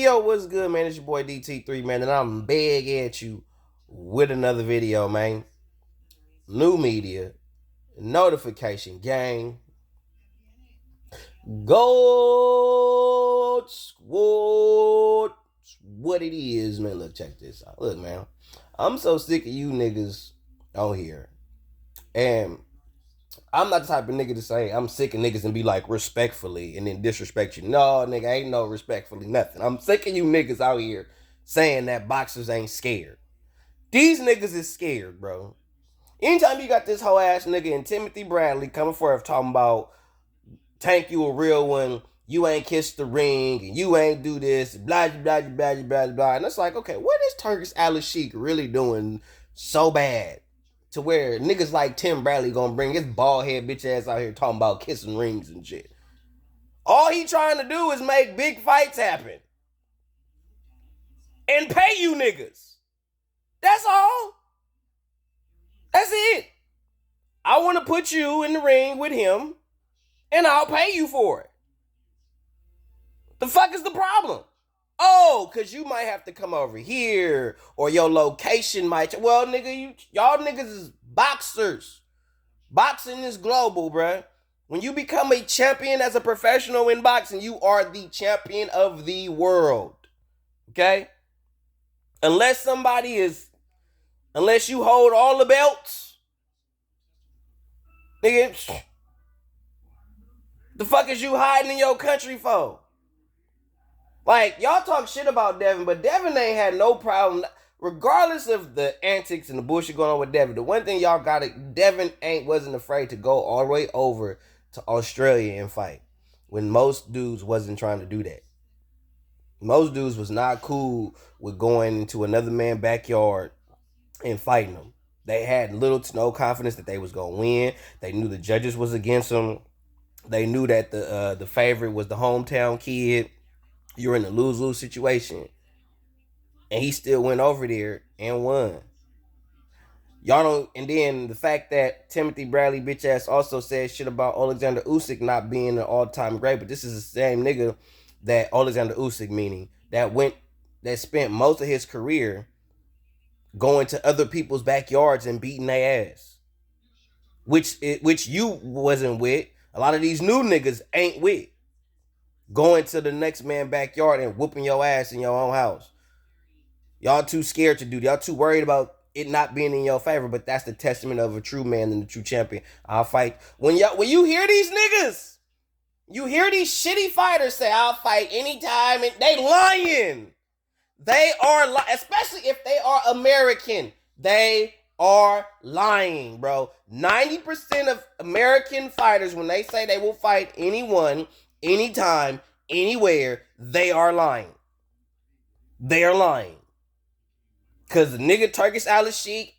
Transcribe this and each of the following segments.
Yo, what's good, man? It's your boy DT3, man, and I'm back at you with another video, man. New media, notification gang, gold squad. What it is, man. Look, check this out. Look, man, I'm so sick of you niggas on here. And I'm not the type of nigga to say I'm sick of niggas and be like respectfully and then disrespect you. No, nigga, ain't no respectfully nothing. I'm sick of you niggas out here saying that boxers ain't scared. These niggas is scared, bro. Anytime you got this whole ass nigga and Timothy Bradley coming forth talking about Tank, you a real one, you ain't kissed the ring, and you ain't do this, blah, blah, blah, blah, blah, blah. And it's like, okay, what is Turki Alalshikh really doing so bad to where niggas like Tim Bradley gonna bring his bald head bitch ass out here talking about kissing rings and shit? All he trying to do is make big fights happen and pay you niggas. That's all. That's it. I want to put you in the ring with him and I'll pay you for it. The fuck is the problem? Oh, because you might have to come over here or your location might. Well, nigga, y'all niggas is boxers. Boxing is global, bruh. When you become a champion as a professional in boxing, you are the champion of the world. Okay? Unless you hold all the belts, nigga, the fuck is you hiding in your country for? Like, y'all talk shit about Devin, but Devin ain't had no problem, regardless of the antics and the bullshit going on with Devin. The one thing y'all got it, Devin wasn't afraid to go all the way over to Australia and fight, when most dudes wasn't trying to do that. Most dudes was not cool with going into another man's backyard and fighting them. They had little to no confidence that they was gonna win. They knew the judges was against them. They knew that the favorite was the hometown kid. You're in a lose-lose situation, and he still went over there and won. Y'all don't. And then the fact that Timothy Bradley bitch ass also said shit about Alexander Usyk not being an all-time great, but this is the same nigga that Alexander Usyk, meaning that spent most of his career going to other people's backyards and beating their ass, which you wasn't with. A lot of these new niggas ain't with going to the next man's backyard and whooping your ass in your own house. Y'all too scared to do that. Y'all too worried about it not being in your favor, but that's the testament of a true man and a true champion. I'll fight. When you hear these niggas, you hear these shitty fighters say, I'll fight anytime, and they lying. They are especially if they are American. They are lying, bro. 90% of American fighters, when they say they will fight anyone, anytime, anywhere, they are lying. They are lying. Because the nigga Turki Alalshikh,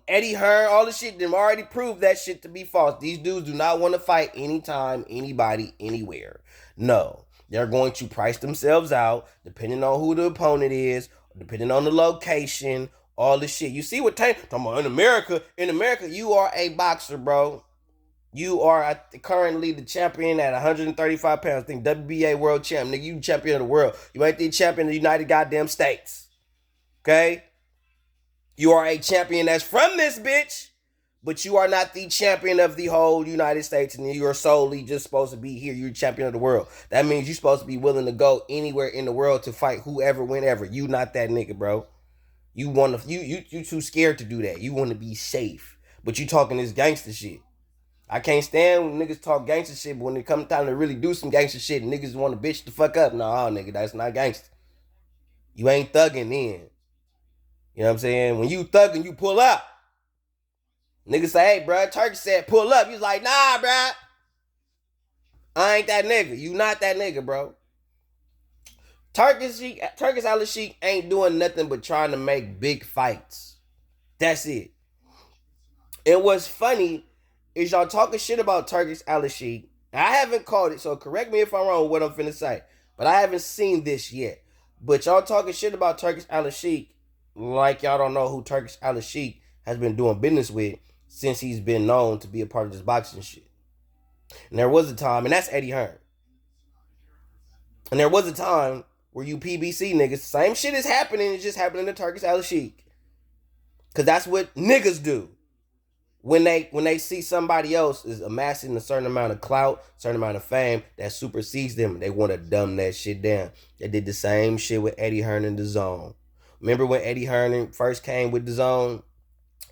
Eddie Hearn, all the shit, them already proved that shit to be false. These dudes do not want to fight anytime, anybody, anywhere. No. They're going to price themselves out, depending on who the opponent is, depending on the location, all this shit. You see what Tank talking about in America? In America, you are a boxer, bro. You are currently the champion at 135 pounds. I think WBA world champ. Nigga, you champion of the world. You ain't the champion of the United goddamn States. Okay? You are a champion that's from this bitch, but you are not the champion of the whole United States, and you are solely just supposed to be here. You're champion of the world. That means you're supposed to be willing to go anywhere in the world to fight whoever, whenever. You not that nigga, bro. You too scared to do that. You want to be safe, but you talking this gangster shit. I can't stand when niggas talk gangster shit, but when it comes time to really do some gangster shit, niggas want to bitch the fuck up. Nah, nigga, that's not gangster. You ain't thugging then. You know what I'm saying? When you thugging, you pull up. Niggas say, hey, bro, Turki said pull up. He's like, nah, bro. I ain't that nigga. You not that nigga, bro. Turki Alalshikh ain't doing nothing but trying to make big fights. That's it. And what's funny is y'all talking shit about Turki Alalshikh. I haven't called it, so correct me if I'm wrong with what I'm finna say. But I haven't seen this yet. But y'all talking shit about Turki Alalshikh like y'all don't know who Turki Alalshikh has been doing business with since he's been known to be a part of this boxing shit. And there was a time, and that's Eddie Hearn. And there was a time were you PBC niggas. Same shit is happening. It's just happening to Turkish Alalshikh. Cause that's what niggas do. When they see somebody else is amassing a certain amount of clout, certain amount of fame that supersedes them, they want to dumb that shit down. They did the same shit with Eddie Hearn and DAZN. Remember when Eddie Hearn first came with DAZN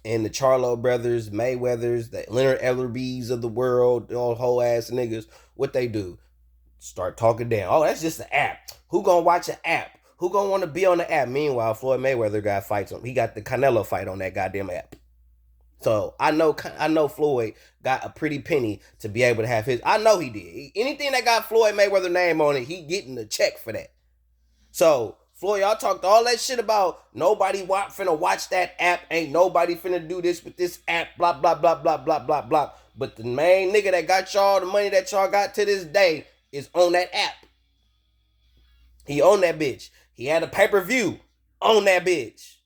and the Charlo brothers, Mayweathers, the Leonard Ellerbys of the world, all whole ass niggas, what they do? Start talking down. Oh, that's just an app. Who gonna watch an app? Who gonna want to be on the app? Meanwhile, Floyd Mayweather got fights on. He got the Canelo fight on that goddamn app. So I know Floyd got a pretty penny to be able to have his. I know he did. Anything that got Floyd Mayweather name on it, he getting a check for that. So Floyd, y'all talked all that shit about nobody finna watch that app. Ain't nobody finna do this with this app. Blah blah blah blah blah blah blah. But the main nigga that got y'all the money that y'all got to this day is on that app. He owned that bitch. He had a pay-per-view on that bitch.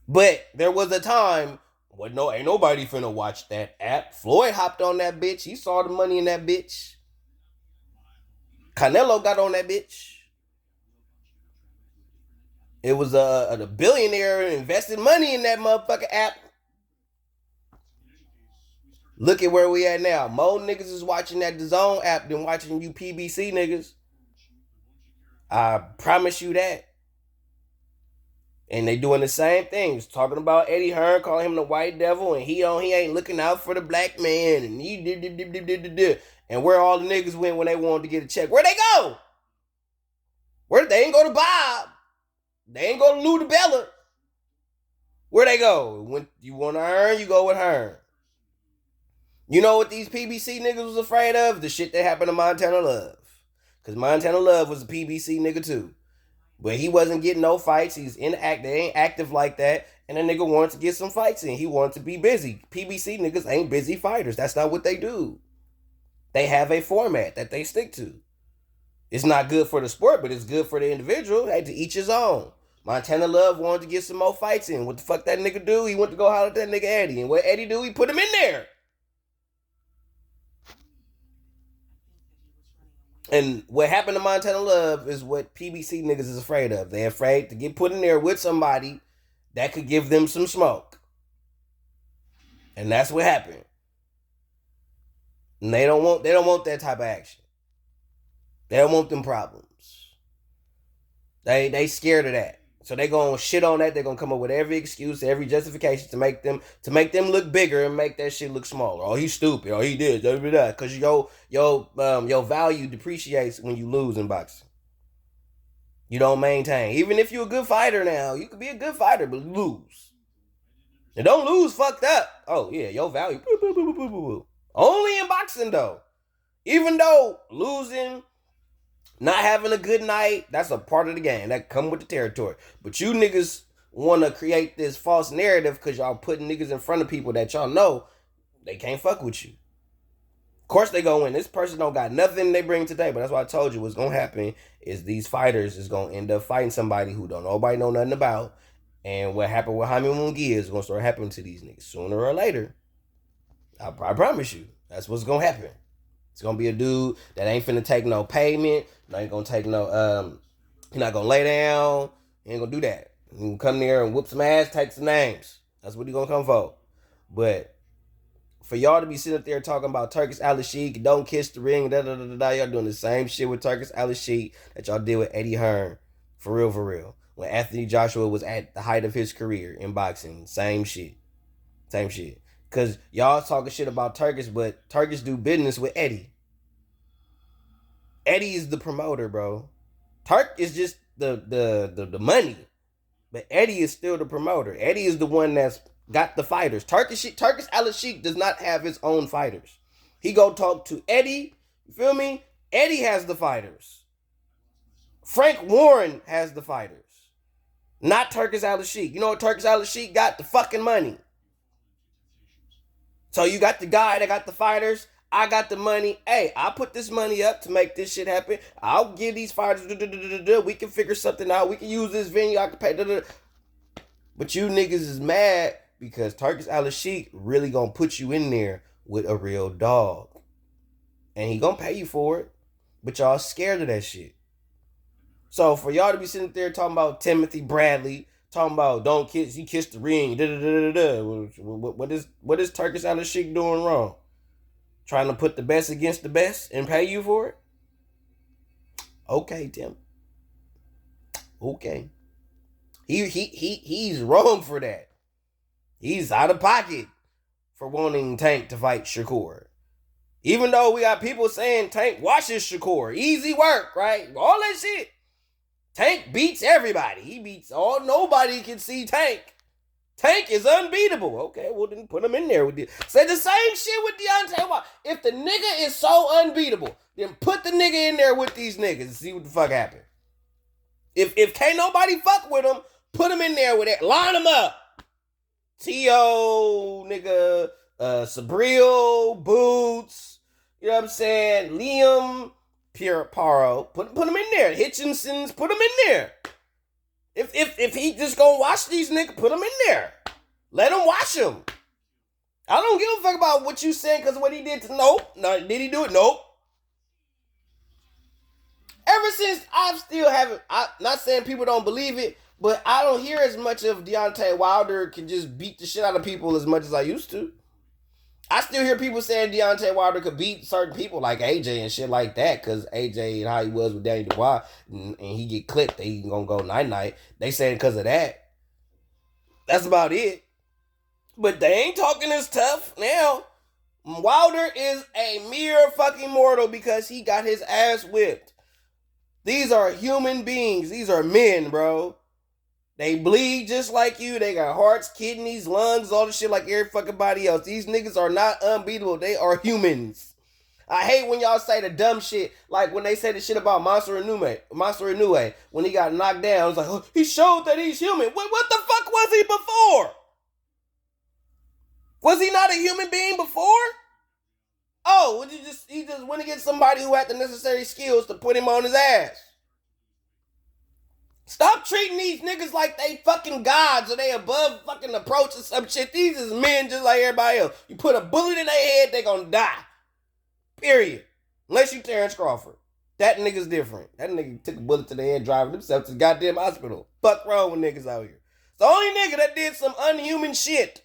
But there was a time when ain't nobody finna watch that app. Floyd hopped on that bitch. He saw the money in that bitch. Canelo got on that bitch. It was a billionaire invested money in that motherfucking app. Look at where we at now. More niggas is watching that DAZN app than watching you PBC niggas. I promise you that. And they doing the same things. Talking about Eddie Hearn, calling him the white devil, and he ain't looking out for the black man, and he did. And where all the niggas went when they wanted to get a check. Where'd they go? They ain't go to Bob. They ain't go to Lou DeBella. Where'd they go? When you want to earn, you go with Hearn. You know what these PBC niggas was afraid of? The shit that happened to Montana Love. Because Montana Love was a PBC nigga too. But he wasn't getting no fights. He's inactive. They ain't active like that. And the nigga wanted to get some fights in. He wanted to be busy. PBC niggas ain't busy fighters. That's not what they do. They have a format that they stick to. It's not good for the sport, but it's good for the individual. Hey, to each his own. Montana Love wanted to get some more fights in. What the fuck that nigga do? He went to go holler at that nigga Eddie. And what Eddie do? He put him in there. And what happened to Montana Love is what PBC niggas is afraid of. They're afraid to get put in there with somebody that could give them some smoke. And that's what happened. And they don't want that type of action. They don't want them problems. They scared of that. So they gonna shit on that. They're gonna come up with every excuse, every justification to make them look bigger and make that shit look smaller. Oh, he's stupid. Oh, he did. Because your value depreciates when you lose in boxing. You don't maintain. Even if you're a good fighter now, you could be a good fighter, but lose. And don't lose fucked up. Oh yeah, your value. Only in boxing though. Even though losing, not having a good night, that's a part of the game. That come with the territory. But you niggas want to create this false narrative because y'all putting niggas in front of people that y'all know they can't fuck with you. Of course they gonna win. This person don't got nothing they bring today, but that's why I told you what's gonna happen is these fighters is gonna end up fighting somebody who nobody know nothing about. And what happened with Jaime Munguia is gonna start happening to these niggas sooner or later. I promise you. That's what's gonna happen. It's gonna be a dude that ain't finna take no payment. Ain't gonna take no he not gonna lay down. He ain't gonna do that. He gonna come there and whoop some ass, take some names. That's what he gonna come for. But for y'all to be sitting up there talking about Turkish Alalshikh, don't kiss the ring, y'all doing the same shit with Turkish Alalshikh that y'all did with Eddie Hearn. For real. When Anthony Joshua was at the height of his career in boxing. Same shit. Because y'all talking shit about Turkish, but Turkish do business with Eddie. Eddie is the promoter, bro. Turk is just the money. But Eddie is still the promoter. Eddie is the one that's got the fighters. Turkish Alalshikh does not have his own fighters. He go talk to Eddie. You feel me? Eddie has the fighters. Frank Warren has the fighters. Not Turkish Alalshikh. You know what Turkish Alalshikh got? The fucking money. So you got the guy that got the fighters. I got the money. Hey, I put this money up to make this shit happen. I'll give these fighters. We can figure something out. We can use this venue. I can pay. But you niggas is mad because Turkish Alalshikh really gonna put you in there with a real dog. And he gonna pay you for it. But y'all scared of that shit. So for y'all to be sitting there talking about Timothy Bradley, talking about don't kiss, he kissed the ring, da da da da da. What is Turkish Alalshikh doing wrong? Trying to put the best against the best and pay you for it? Okay, Tim. Okay. He's wrong for that. He's out of pocket for wanting Tank to fight Shakur. Even though we got people saying Tank washes Shakur. Easy work, right? All that shit. Tank beats everybody. He beats all. Nobody can see Tank. Tank is unbeatable. Okay, well then put him in there with you. Say the same shit with Deontay Wilder. If the nigga is so unbeatable, then put the nigga in there with these niggas and see what the fuck happened. If can't nobody fuck with him, put him in there with it. Line him up. T.O. nigga, Sabril, Boots, you know what I'm saying? Liam, Pierre Paro, put him in there. Hitchinson's, put him in there. If he just gonna watch these niggas, put him in there. Let him watch him. I don't give a fuck about what you saying because of what he did to. Nope. No, did he do it? Nope. Ever since I still haven't, I'm not saying people don't believe it, but I don't hear as much of Deontay Wilder can just beat the shit out of people as much as I used to. I still hear people saying Deontay Wilder could beat certain people like AJ and shit like that because AJ and how he was with Danny Dubois and he get clipped, he gonna go night-night. They saying because of that. That's about it. But they ain't talking as tough now. Wilder is a mere fucking mortal because he got his ass whipped. These are human beings. These are men, bro. They bleed just like you. They got hearts, kidneys, lungs, all the shit like every fucking body else. These niggas are not unbeatable. They are humans. I hate when y'all say the dumb shit, like when they say the shit about Monster Inoue, when he got knocked down. It's like, oh, he showed that he's human. What the fuck was he before? Was he not a human being before? Oh, he just went against somebody who had the necessary skills to put him on his ass. Stop treating these niggas like they fucking gods or they above fucking approach or some shit. These is men just like everybody else. You put a bullet in their head, they gonna die. Period. Unless you Terrence Crawford. That nigga's different. That nigga took a bullet to the head driving himself to the goddamn hospital. Fuck wrong with niggas out here. It's the only nigga that did some unhuman shit.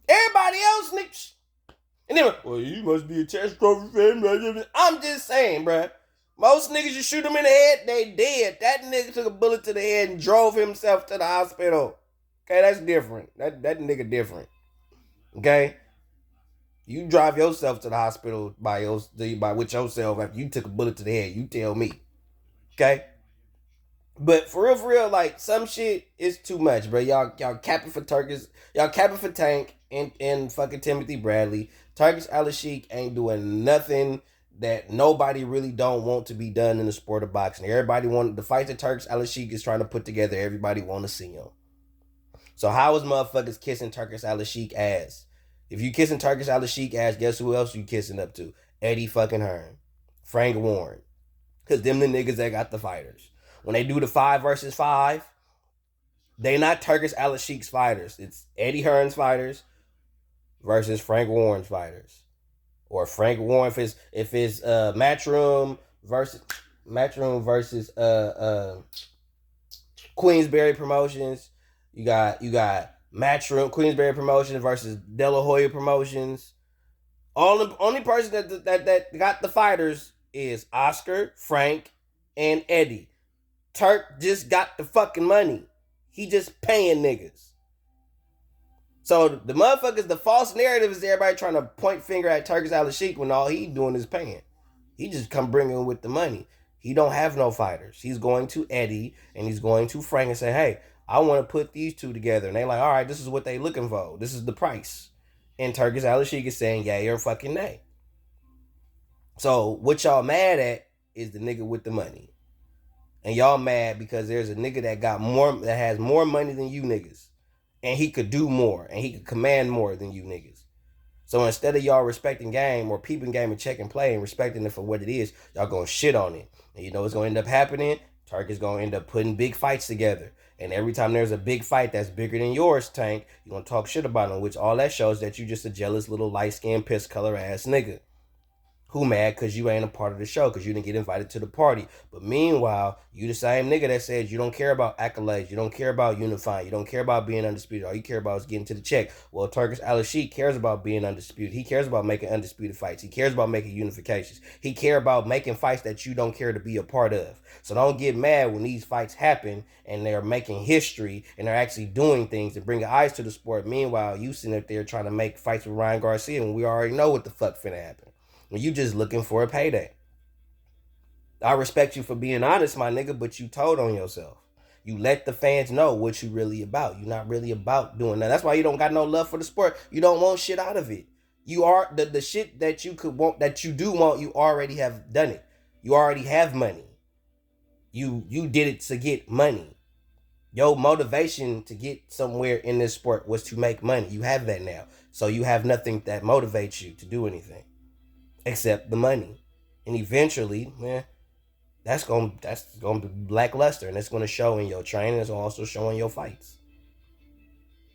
Everybody else, niggas. And then, well, you must be a Terrence Crawford fan. I'm just saying, bruh. Most niggas, you shoot them in the head, they dead. That nigga took a bullet to the head and drove himself to the hospital. Okay, that's different. That nigga different. Okay? You drive yourself to the hospital by with yourself after you took a bullet to the head. You tell me. Okay? But for real, like, some shit is too much, bro. Y'all capping for Turkish. Y'all capping for Tank and fucking Timothy Bradley. Turkish Alalshikh ain't doing nothing that nobody really don't want to be done in the sport of boxing. Everybody want the fight that Turkish Alalshikh is trying to put together. Everybody want to see him. So how is motherfuckers kissing Turkish Alalshikh ass? If you kissing Turkish Alalshikh ass, guess who else you kissing up to? Eddie fucking Hearn, Frank Warren, because them the niggas that got the fighters. When they do the 5 versus 5, they not Turkish Alalshikh's fighters. It's Eddie Hearn's fighters versus Frank Warren's fighters. Or Frank Warren if it's Matchroom versus Queensberry Promotions. You got Matchroom Queensberry Promotions versus De La Hoya Promotions. The only person that got the fighters is Oscar, Frank, and Eddie. Turk just got the fucking money. He just paying niggas. So the motherfuckers, the false narrative is everybody trying to point finger at Turkish Alalshikh when all he doing is paying. He just come bringing with the money. He don't have no fighters. He's going to Eddie and he's going to Frank and say, hey, I want to put these two together. And they like, all right, this is what they looking for. This is the price. And Turkish Alalshikh is saying, yeah, you're fucking nay. So what y'all mad at is the nigga with the money. And y'all mad because there's a nigga that has more money than you niggas. And he could do more. And he could command more than you niggas. So instead of y'all respecting game or peeping game and checking play and respecting it for what it is, y'all gonna shit on it. And you know what's gonna end up happening? Turk is gonna end up putting big fights together. And every time there's a big fight that's bigger than yours, Tank, you're gonna talk shit about him, which all that shows that you just a jealous little light-skinned piss color ass nigga Who mad because you ain't a part of the show because you didn't get invited to the party. But meanwhile, you the same nigga that says you don't care about accolades, you don't care about unifying, you don't care about being undisputed. All you care about is getting to the check. Well, Turkish Alalshikh cares about being undisputed. He cares about making undisputed fights. He cares about making unifications. He cares about making fights that you don't care to be a part of. So don't get mad when these fights happen and they're making history and they're actually doing things and bringing eyes to the sport. Meanwhile, you sitting up there trying to make fights with Ryan Garcia when we already know what the fuck finna happen. You just looking for a payday. I respect you for being honest, my nigga, but you told on yourself. You let the fans know what you really about. You're not really about doing that. That's why you don't got no love for the sport. You don't want shit out of it. You are the shit that you could want, that you do want, you already have done it. You already have money. You did it to get money. Your motivation to get somewhere in this sport was to make money. You have that now. So you have nothing that motivates you to do anything except the money. And eventually, man, that's gonna be lackluster, and it's gonna show in your training. It's also show in your fights.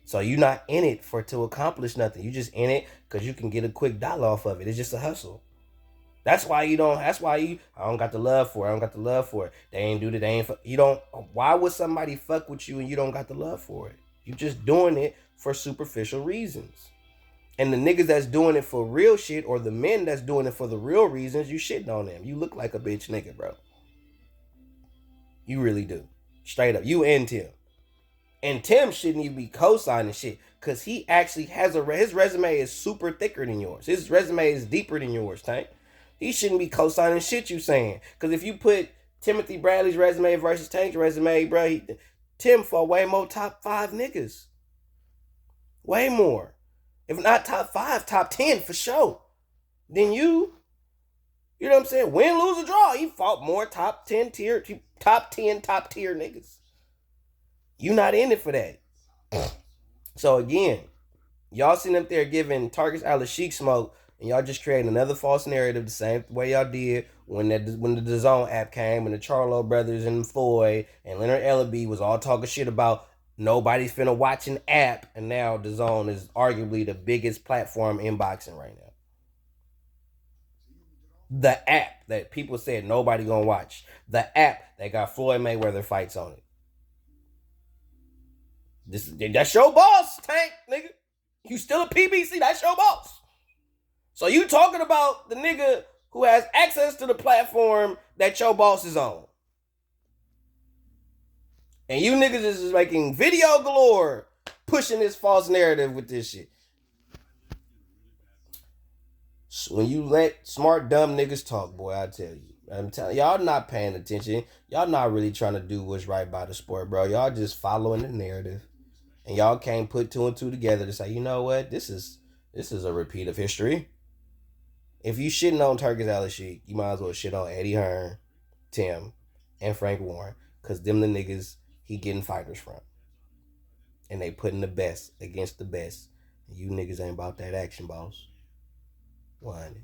So you're not in it for to accomplish nothing. You just in it because you can get a quick dollar off of it. It's just a hustle. That's why you don't. That's why you. I don't got the love for it. I don't got the love for it. They ain't do that. They ain't. You don't. Why would somebody fuck with you and you don't got the love for it? You just doing it for superficial reasons. And the niggas that's doing it for real shit, or the men that's doing it for the real reasons, you shitting on them. You look like a bitch nigga, bro. You really do. Straight up. You and Tim. And Tim shouldn't even be co-signing shit. Cause he actually has his resume is super thicker than yours. His resume is deeper than yours, Tank. He shouldn't be co-signing shit you saying. Cause if you put Timothy Bradley's resume versus Tank's resume, bro, Tim for way more top 5 niggas. Way more. If not top 5, top 10 for sure. Then you know what I'm saying? Win, lose, or draw. He fought more top 10 tier niggas. You not in it for that. So again, y'all sitting up there giving Turkish Alalshikh smoke, and y'all just creating another false narrative the same way y'all did when the DAZN app came and the Charlo brothers and Floyd and Leonard Ellaby was all talking shit about nobody's finna watch an app, and now DAZN is arguably the biggest platform in boxing right now. The app that people said nobody gonna watch. The app that got Floyd Mayweather fights on it. That's your boss, Tank, nigga. You still a PBC, that's your boss. So you talking about the nigga who has access to the platform that your boss is on. And you niggas is just making video galore, pushing this false narrative with this shit. When you let smart, dumb niggas talk, boy, I tell you. I'm telling y'all not paying attention. Y'all not really trying to do what's right by the sport, bro. Y'all just following the narrative. And y'all can't put 2 and 2 together to say, you know what, this is a repeat of history. If you shitting on Turkish Alalshikh, you might as well shit on Eddie Hearn, Tim, and Frank Warren. Cause them the niggas he getting fighters from. And they putting the best against the best. And you niggas ain't about that action, boss. One.